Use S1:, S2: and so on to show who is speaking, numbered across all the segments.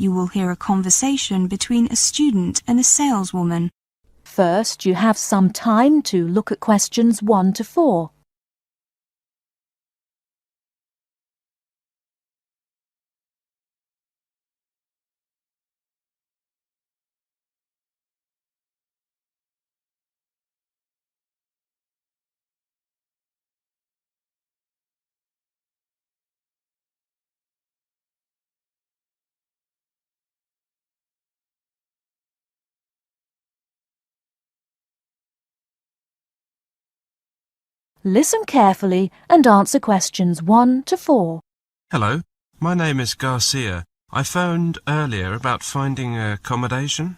S1: You will hear a conversation between a student and a saleswoman.
S2: First, you have some time to look at questions 1 to 4. Listen carefully and answer questions 1 to 4.
S3: Hello, my name is Garcia. I phoned earlier about finding accommodation.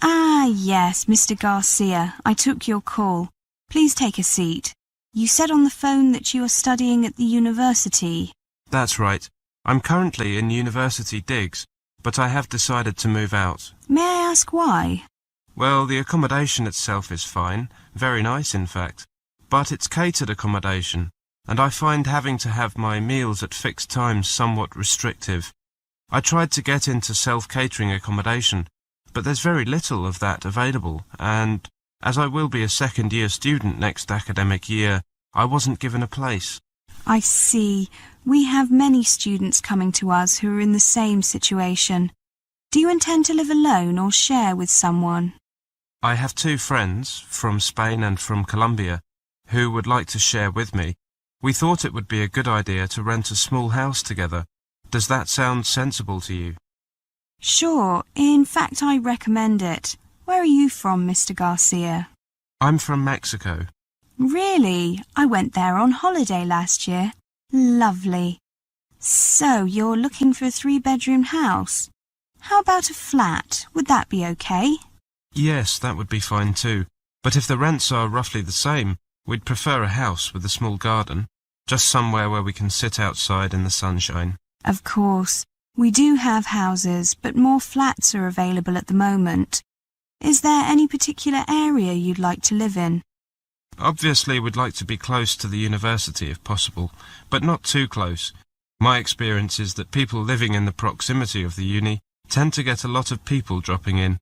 S1: Ah, yes, Mr. Garcia. I took your call. Please take a seat. You said on the phone that you are studying at the university.
S3: That's right. I'm currently in University Digs, but I have decided to move out.
S1: May I ask why?
S3: Well, the accommodation itself is fine, very nice in fact. But it's catered accommodation, and I find having to have my meals at fixed times somewhat restrictive. I tried to get into self-catering accommodation, but there's very little of that available, and as I will be a second-year student next academic year, I wasn't given a place.
S1: I see. We have many students coming to us who are in the same situation. Do you intend to live alone or share with someone?
S3: I have 2 friends, from Spain and from Colombia, who would like to share with me. We thought it would be a good idea to rent a small house together. Does that sound sensible to you?
S1: Sure. In fact, I recommend it. Where are you from, Mr. Garcia?
S3: I'm from Mexico.
S1: Really? I went there on holiday last year. Lovely. So, you're looking for a 3-bedroom house? How about a flat? Would that be okay?
S3: Yes, that would be fine too. But if the rents are roughly the same, we'd prefer a house with a small garden, just somewhere where we can sit outside in the sunshine.
S1: Of course. We do have houses, but more flats are available at the moment. Is there any particular area you'd like to live in?
S3: Obviously, we'd like to be close to the university if possible, but not too close. My experience is that people living in the proximity of the uni tend to get a lot of people dropping in.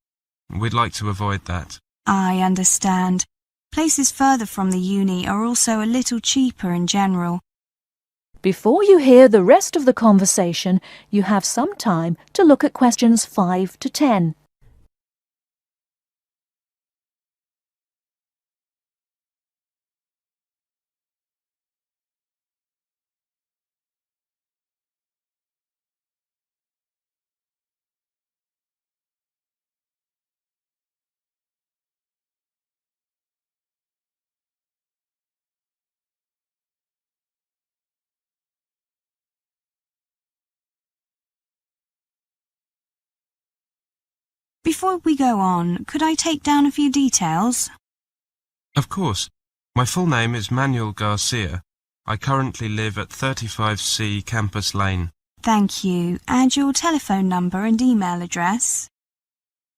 S3: We'd like to avoid that.
S1: I understand. Places further from the uni are also a little cheaper in general.
S2: Before you hear the rest of the conversation, you have some time to look at questions 5 to 10.
S1: Before we go on, could I take down a few details?
S3: Of course. My full name is Manuel Garcia. I currently live at 35C Campus Lane.
S1: Thank you. And your telephone number and email address?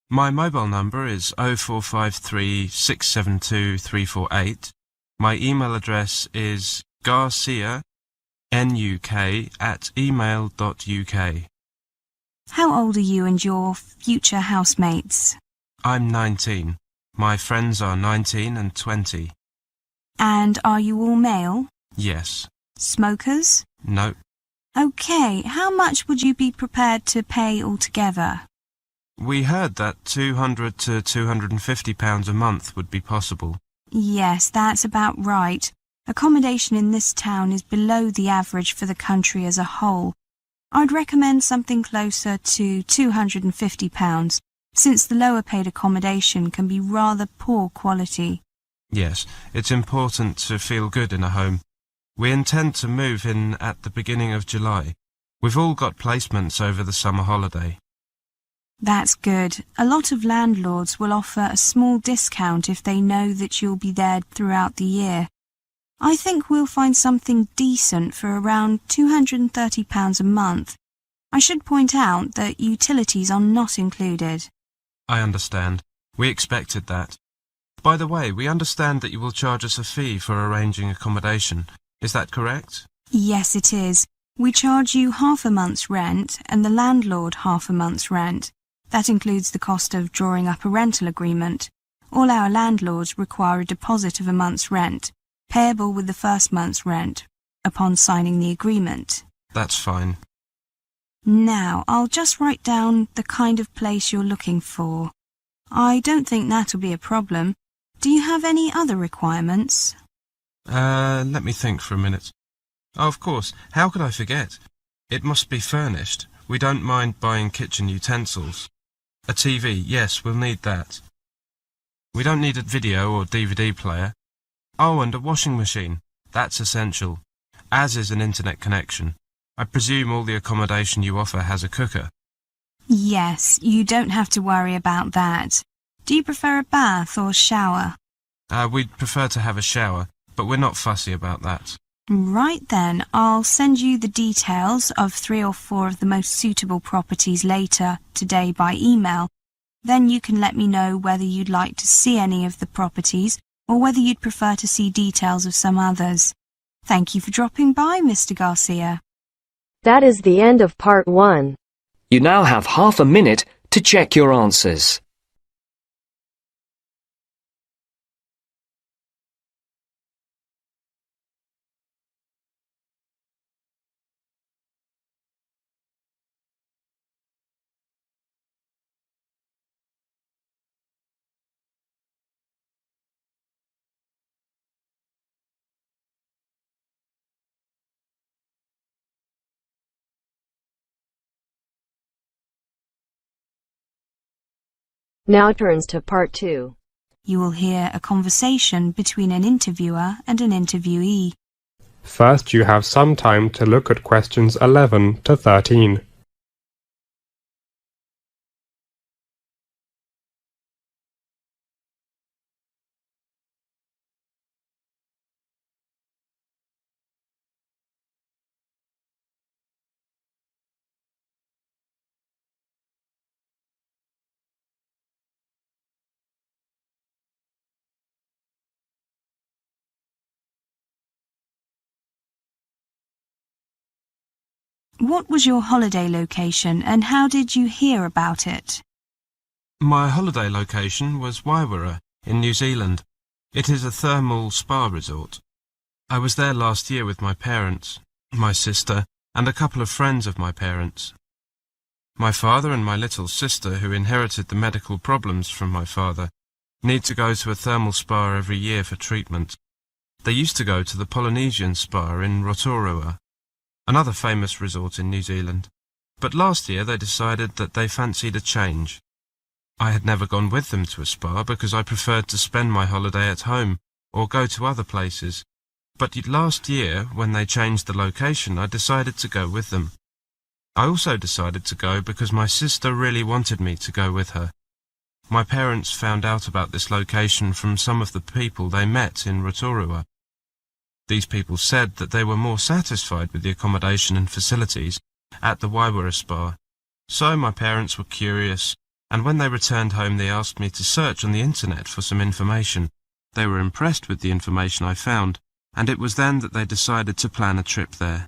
S3: My mobile number is 0453 672 348. My email address is garcianuk@email.uk.
S1: How old are you and your future housemates?
S3: I'm 19. My friends are 19 and 20.
S1: And are you all male?
S3: Yes.
S1: Smokers?
S3: No.
S1: Okay, how much would you be prepared to pay altogether?
S3: We heard that £200 to £250 a month would be possible.
S1: Yes, that's about right. Accommodation in this town is below the average for the country as a whole. I'd recommend something closer to £250, since the lower paid accommodation can be rather poor quality.
S3: Yes, it's important to feel good in a home. We intend to move in at the beginning of July. We've all got placements over the summer holiday.
S1: That's good. A lot of landlords will offer a small discount if they know that you'll be there throughout the year. I think we'll find something decent for around £230 a month. I should point out that utilities are not included.
S3: I understand. We expected that. By the way, we understand that you will charge us a fee for arranging accommodation. Is that correct?
S1: Yes, it is. We charge you half a month's rent and the landlord half a month's rent. That includes the cost of drawing up a rental agreement. All our landlords require a deposit of a month's rent, payable with the first month's rent, upon signing the agreement.
S3: That's fine.
S1: Now, I'll just write down the kind of place you're looking for. I don't think that'll be a problem. Do you have any other requirements?
S3: Let me think for a minute. Oh, of course. How could I forget? It must be furnished. We don't mind buying kitchen utensils. A TV, yes, we'll need that. We don't need a video or DVD player. Oh, and a washing machine. That's essential, as is an internet connection. I presume all the accommodation you offer has a cooker.
S1: Yes, you don't have to worry about that. Do you prefer a bath or shower?
S3: We'd prefer to have a shower, but we're not fussy about that.
S1: Right then, I'll send you the details of 3 or 4 of the most suitable properties later today by email. Then you can let me know whether you'd like to see any of the properties or whether you'd prefer to see details of some others. Thank you for dropping by, Mr. Garcia.
S4: That is the end of part 1.
S5: You now have half a minute to check your answers.
S4: Now turns to part 2.
S1: You will hear a conversation between an interviewer and an interviewee.
S6: First, you have some time to look at questions 11 to 13.
S1: What was your holiday location and how did you hear about it?
S3: My holiday location was Wairara in New Zealand. It is a thermal spa resort. I was there last year with my parents, my sister, and a couple of friends of my parents. My father and my little sister, who inherited the medical problems from my father, need to go to a thermal spa every year for treatment. They used to go to the Polynesian spa in Rotorua, another famous resort in New Zealand, but last year they decided that they fancied a change. I had never gone with them to a spa because I preferred to spend my holiday at home or go to other places, but last year, when they changed the location, I decided to go with them. I also decided to go because my sister really wanted me to go with her. My parents found out about this location from some of the people they met in Rotorua. These people said that they were more satisfied with the accommodation and facilities at the Wairara Spa. So my parents were curious, and when they returned home they asked me to search on the internet for some information. They were impressed with the information I found, and it was then that they decided to plan a trip there.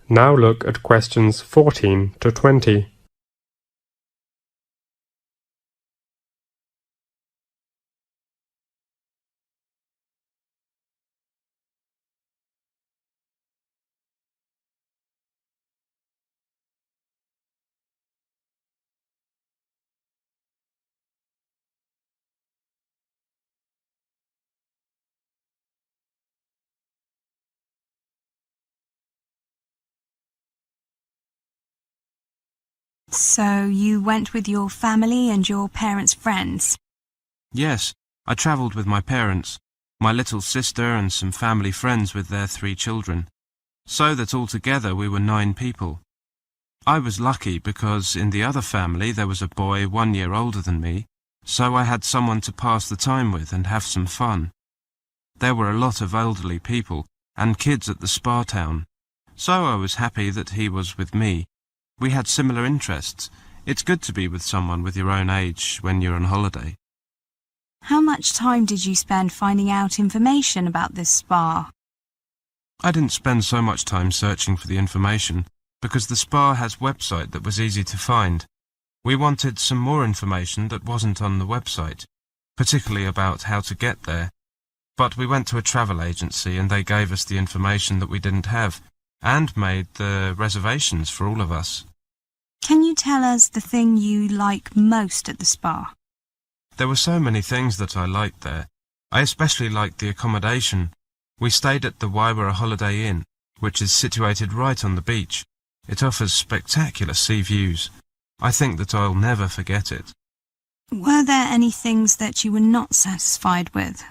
S6: Now look at questions 14 to 20.
S1: So you went with your family and your parents' friends?
S3: Yes, I travelled with my parents, my little sister and some family friends with their 3 children, so that altogether we were 9 people. I was lucky because in the other family there was a boy 1 year older than me, so I had someone to pass the time with and have some fun. There were a lot of elderly people and kids at the spa town, so I was happy that he was with me. We had similar interests. It's good to be with someone with your own age when you're on holiday.
S1: How much time did you spend finding out information about this spa?
S3: I didn't spend so much time searching for the information because the spa has a website that was easy to find. We wanted some more information that wasn't on the website, particularly about how to get there. But we went to a travel agency and they gave us the information that we didn't have and made the reservations for all of us.
S1: Can you tell us the thing you like most at the spa?
S3: There were so many things that I liked there. I especially liked the accommodation. We stayed at the Waibara Holiday Inn, which is situated right on the beach. It offers spectacular sea views. I think that I'll never forget it.
S1: Were there any things that you were not satisfied with?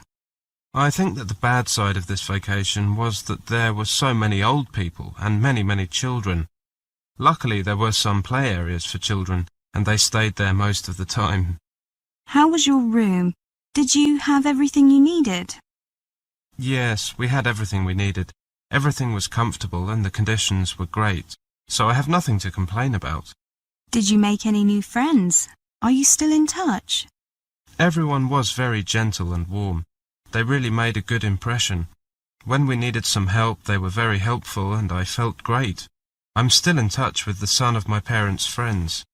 S3: I think that the bad side of this vacation was that there were so many old people and many children. Luckily, there were some play areas for children, and they stayed there most of the time.
S1: How was your room? Did you have everything you needed?
S3: Yes, we had everything we needed. Everything was comfortable and the conditions were great, so I have nothing to complain about.
S1: Did you make any new friends? Are you still in touch?
S3: Everyone was very gentle and warm. They really made a good impression. When we needed some help, they were very helpful and I felt great. I'm still in touch with the son of my parents' friends.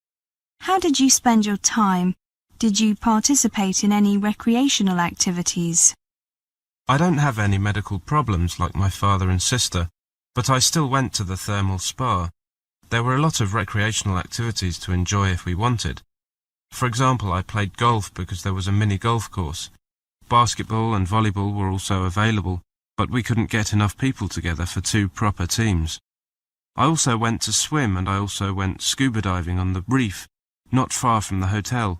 S1: How did you spend your time? Did you participate in any recreational activities?
S3: I don't have any medical problems like my father and sister, but I still went to the thermal spa. There were a lot of recreational activities to enjoy if we wanted. For example, I played golf because there was a mini golf course. Basketball and volleyball were also available, but we couldn't get enough people together for 2 proper teams. I also went to swim and I also went scuba diving on the reef, not far from the hotel.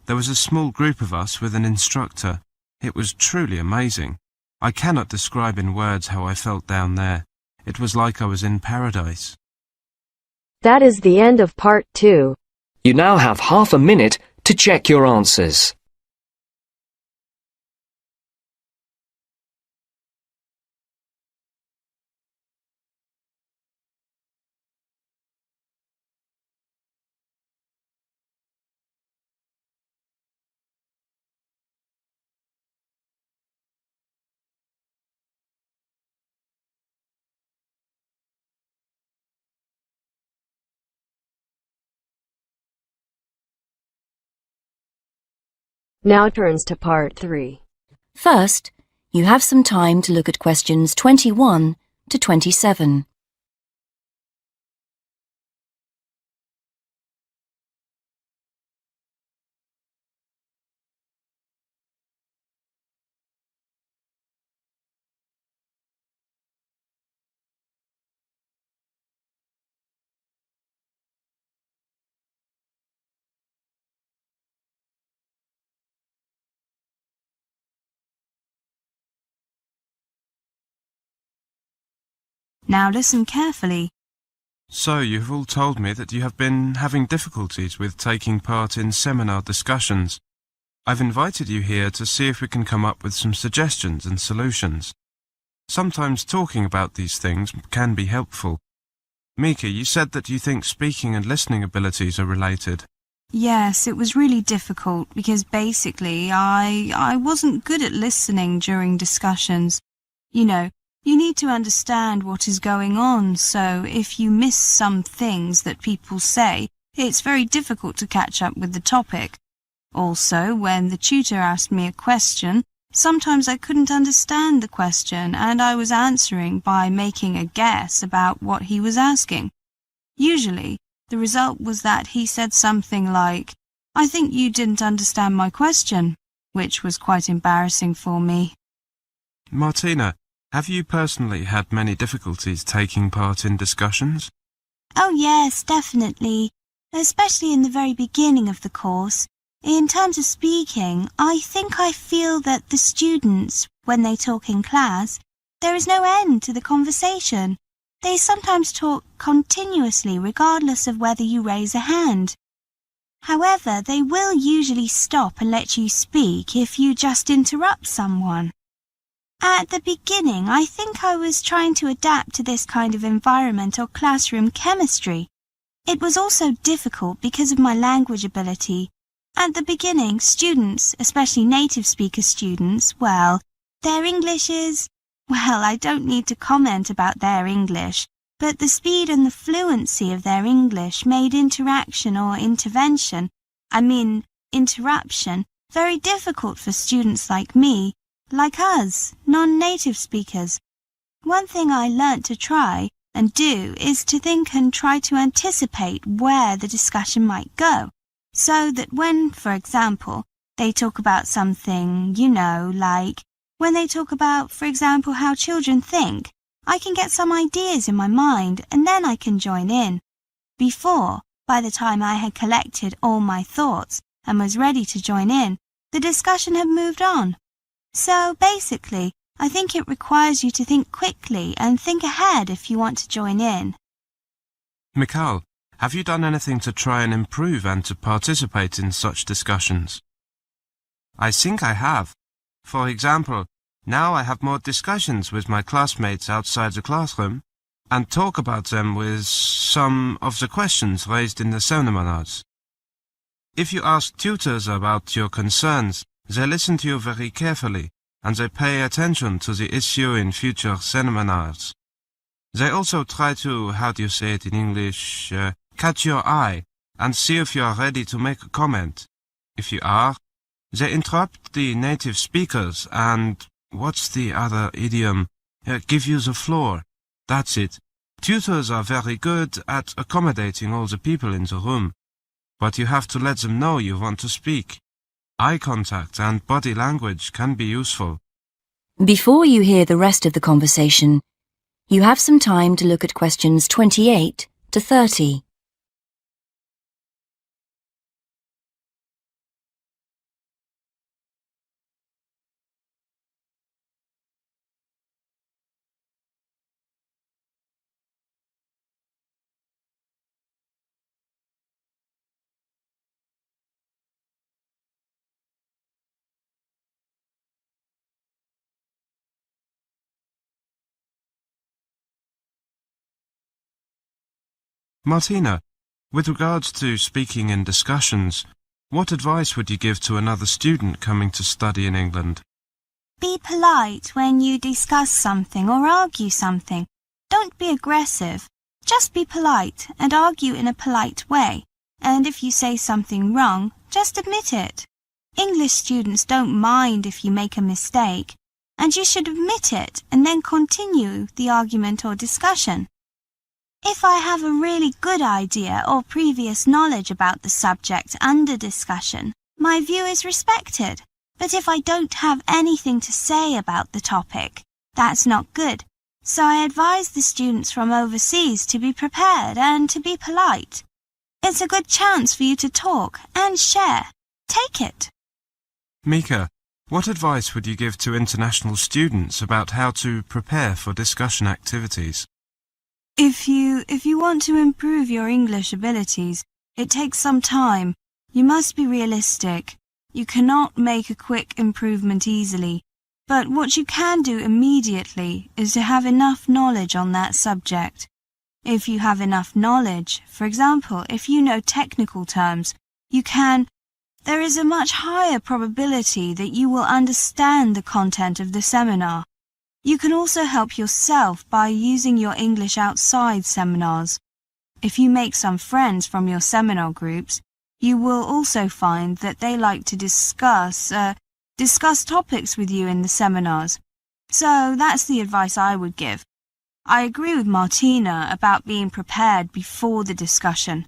S3: There was a small group of us with an instructor. It was truly amazing. I cannot describe in words how I felt down there. It was like I was in paradise.
S4: That is the end of part 2.
S5: You now have half a minute to check your answers.
S4: Now turns to part 3.
S7: First, you have some time to look at questions 21 to 27.
S1: Now listen carefully.
S3: So you've all told me that you have been having difficulties with taking part in seminar discussions. I've invited you here to see if we can come up with some suggestions and solutions. Sometimes talking about these things can be helpful. Mika, you said that you think speaking and listening abilities are related.
S1: Yes, it was really difficult because basically I wasn't good at listening during discussions. You know, you need to understand what is going on, so if you miss some things that people say, it's very difficult to catch up with the topic. Also, when the tutor asked me a question, sometimes I couldn't understand the question and I was answering by making a guess about what he was asking. Usually, the result was that he said something like, "I think you didn't understand my question," which was quite embarrassing for me.
S3: Martina, have you personally had many difficulties taking part in discussions?
S1: Oh yes, definitely. Especially in the very beginning of the course. In terms of speaking, I think I feel that the students, when they talk in class, there is no end to the conversation. They sometimes talk continuously regardless of whether you raise a hand. However, they will usually stop and let you speak if you just interrupt someone. At the beginning, I think I was trying to adapt to this kind of environment or classroom chemistry. It was also difficult because of my language ability. At the beginning, students, especially native speaker students, well, their English is Well, I don't need to comment about their English, but the speed and the fluency of their English made interaction or interruption, very difficult for students like me, like us, non-native speakers. One thing I learnt to try and do is to think and try to anticipate where the discussion might go, so that when, for example, they talk about something, like when they talk about, for example, how children think, I can get some ideas in my mind and then I can join in. Before, by the time I had collected all my thoughts and was ready to join in, the discussion had moved on. So basically, I think it requires you to think quickly and think ahead if you want to join in.
S3: Mikhail, have you done anything to try and improve and to participate in such discussions? I think I have. For example, now I have more discussions with my classmates outside the classroom and talk about them with some of the questions raised in the seminars. If you ask tutors about your concerns, they listen to you very carefully and they pay attention to the issue in future seminars. They also try to, how do you say it in English, catch your eye and see if you are ready to make a comment. If you are, they interrupt the native speakers and, what's the other idiom, give you the floor. That's it. Tutors are very good at accommodating all the people in the room, but you have to let them know you want to speak. Eye contact and body language can be useful.
S7: Before you hear the rest of the conversation, you have some time to look at questions 28 to 30.
S3: Martina, with regards to speaking in discussions, what advice would you give to another student coming to study in England?
S1: Be polite when you discuss something or argue something. Don't be aggressive. Just be polite and argue in a polite way. And if you say something wrong, just admit it. English students don't mind if you make a mistake, and you should admit it and then continue the argument or discussion. If I have a really good idea or previous knowledge about the subject under discussion, my view is respected. But if I don't have anything to say about the topic, that's not good. So I advise the students from overseas to be prepared and to be polite. It's a good chance for you to talk and share. Take it.
S3: Mika, what advice would you give to international students about how to prepare for discussion activities?
S1: If you want to improve your English abilities, it takes some time. You must be realistic. You cannot make a quick improvement easily. But what you can do immediately is to have enough knowledge on that subject. If you have enough knowledge, for example, if you know technical terms, there is a much higher probability that you will understand the content of the seminar. You can also help yourself by using your English outside seminars. If you make some friends from your seminar groups, you will also find that they like to discuss topics with you in the seminars. So that's the advice I would give. I agree with Martina about being prepared before the discussion.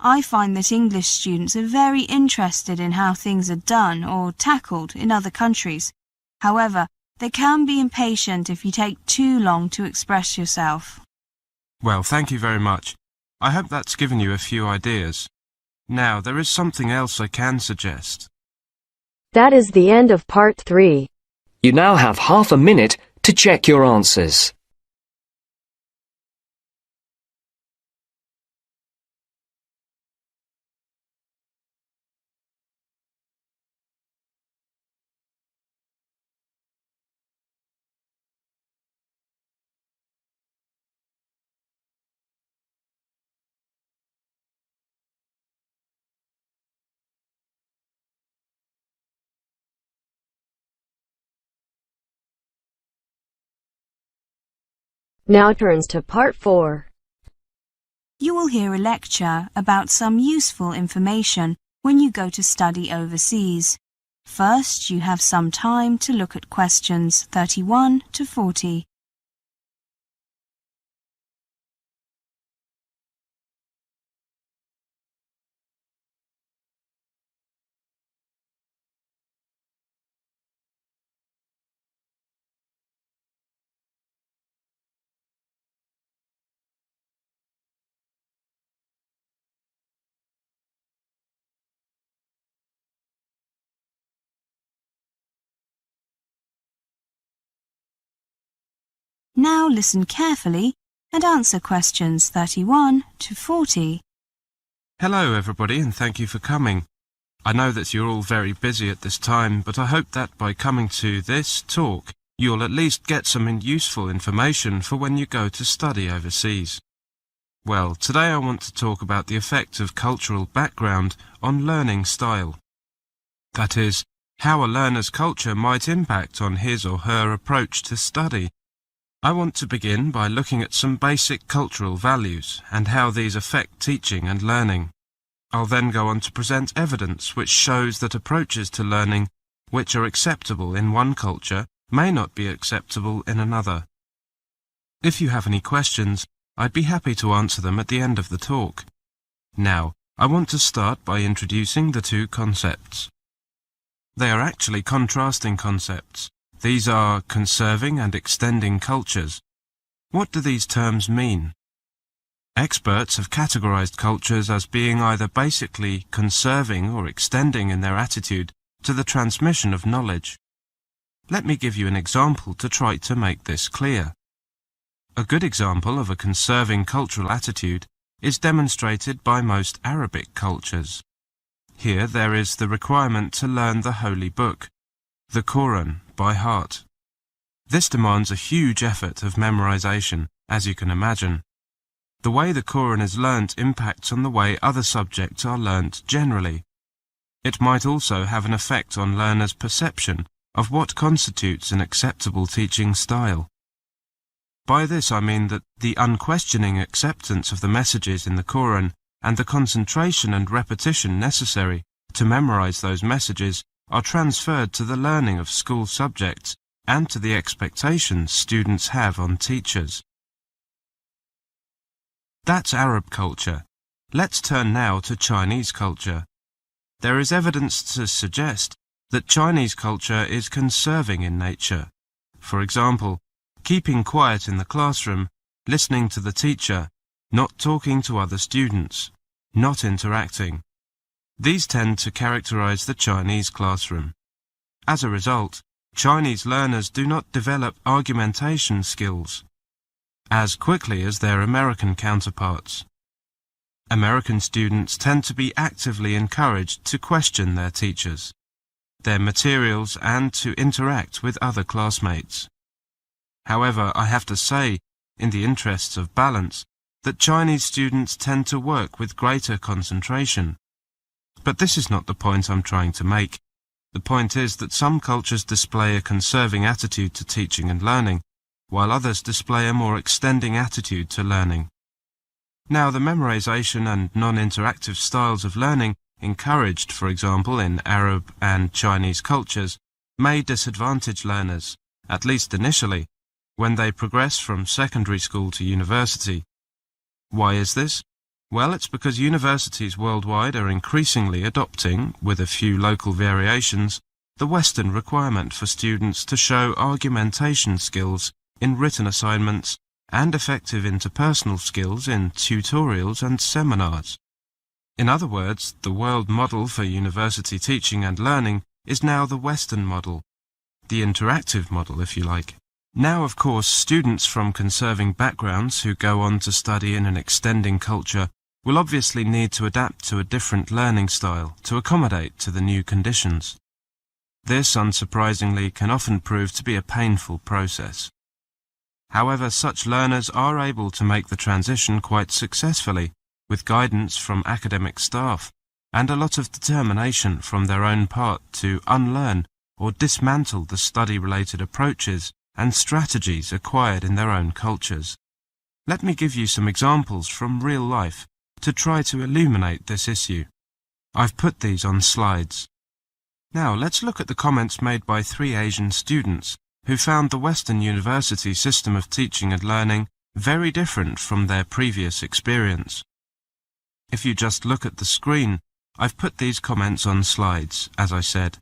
S1: I find that English students are very interested in how things are done or tackled in other countries. However, they can be impatient if you take too long to express yourself.
S3: Well, thank you very much. I hope that's given you a few ideas. Now, there is something else I can suggest.
S4: That is the end of part 3.
S5: You now have half a minute to check your answers.
S4: Now turns to Part 4.
S1: You will hear a lecture about some useful information when you go to study overseas. First, you have some time to look at questions 31 to 40. Now listen carefully and answer questions 31 to 40.
S3: Hello everybody, and thank you for coming. I know that you're all very busy at this time, but I hope that by coming to this talk, you'll at least get some useful information for when you go to study overseas. Well, today I want to talk about the effect of cultural background on learning style. That is, how a learner's culture might impact on his or her approach to study. I want to begin by looking at some basic cultural values and how these affect teaching and learning. I'll then go on to present evidence which shows that approaches to learning which are acceptable in one culture may not be acceptable in another. If you have any questions, I'd be happy to answer them at the end of the talk. Now, I want to start by introducing the two concepts. They are actually contrasting concepts. These are conserving and extending cultures. What do these terms mean? Experts have categorized cultures as being either basically conserving or extending in their attitude to the transmission of knowledge. Let me give you an example to try to make this clear. A good example of a conserving cultural attitude is demonstrated by most Arabic cultures. Here there is the requirement to learn the Holy Book, the Quran, by heart. This demands a huge effort of memorization, as you can imagine. The way the Quran is learnt impacts on the way other subjects are learnt generally. It might also have an effect on learners' perception of what constitutes an acceptable teaching style. By this I mean that the unquestioning acceptance of the messages in the Quran and the concentration and repetition necessary to memorize those messages are transferred to the learning of school subjects and to the expectations students have on teachers. That's Arab culture. Let's turn now to Chinese culture. There is evidence to suggest that Chinese culture is conserving in nature. For example, keeping quiet in the classroom, listening to the teacher, not talking to other students, not interacting. These tend to characterize the Chinese classroom. As a result, Chinese learners do not develop argumentation skills as quickly as their American counterparts. American students tend to be actively encouraged to question their teachers, their materials, and to interact with other classmates. However, I have to say, in the interests of balance, that Chinese students tend to work with greater concentration. But this is not the point I'm trying to make. The point is that some cultures display a conserving attitude to teaching and learning, while others display a more extending attitude to learning. Now, the memorization and non-interactive styles of learning encouraged, for example, in Arab and Chinese cultures, may disadvantage learners, at least initially, when they progress from secondary school to university. Why is this? Well, it's because universities worldwide are increasingly adopting, with a few local variations, the Western requirement for students to show argumentation skills in written assignments and effective interpersonal skills in tutorials and seminars. In other words, the world model for university teaching and learning is now the Western model, the interactive model, if you like. Now, of course, students from conserving backgrounds who go on to study in an extending culture will obviously need to adapt to a different learning style to accommodate to the new conditions. This, unsurprisingly, can often prove to be a painful process. However, such learners are able to make the transition quite successfully, with guidance from academic staff and a lot of determination from their own part to unlearn or dismantle the study-related approaches and strategies acquired in their own cultures. Let me give you some examples from real life to try to illuminate this issue. I've put these on slides. Now let's look at the comments made by 3 Asian students who found the Western university system of teaching and learning very different from their previous experience. If you just look at the screen, I've put these comments on slides, as I said.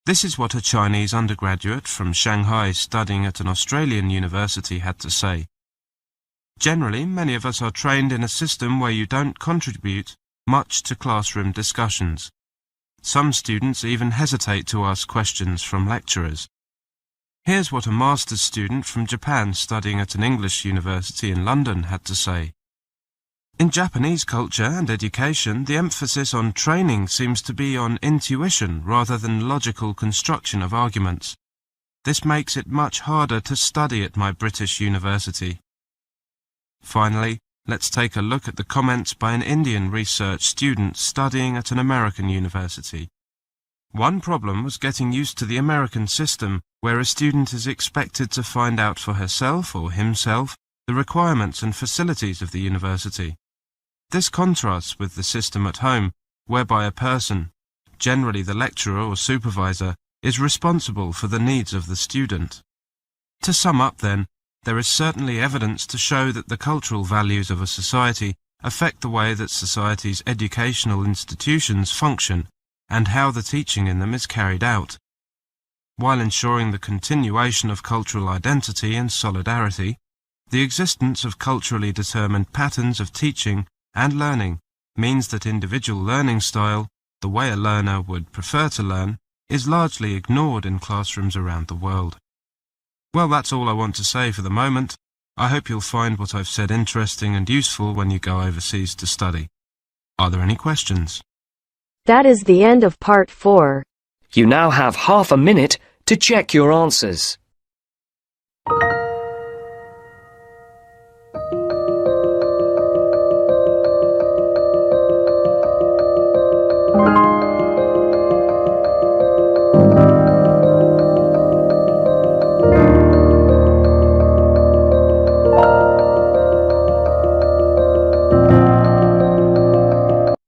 S3: This is what a Chinese undergraduate from Shanghai studying at an Australian university had to say. Generally, many of us are trained in a system where you don't contribute much to classroom discussions. Some students even hesitate to ask questions from lecturers. Here's what a master's student from Japan studying at an English university in London had to say. In Japanese culture and education, the emphasis on training seems to be on intuition rather than logical construction of arguments. This makes it much harder to study at my British university. Finally, let's take a look at the comments by an Indian research student studying at an American university. One problem was getting used to the American system, where a student is expected to find out for herself or himself the requirements and facilities of the university. This contrasts with the system at home, whereby a person, generally the lecturer or supervisor, is responsible for the needs of the student. To sum up then, there is certainly evidence to show that the cultural values of a society affect the way that society's educational institutions function and how the teaching in them is carried out. While ensuring the continuation of cultural identity and solidarity, the existence of culturally determined patterns of teaching and learning means that individual learning style, the way a learner would prefer to learn, is largely ignored in classrooms around the world. Well, that's all I want to say for the moment. I hope you'll find what I've said interesting and useful when you go overseas to study. Are there any questions?
S4: That is the end of part 4.
S5: You now have half a minute to check your answers.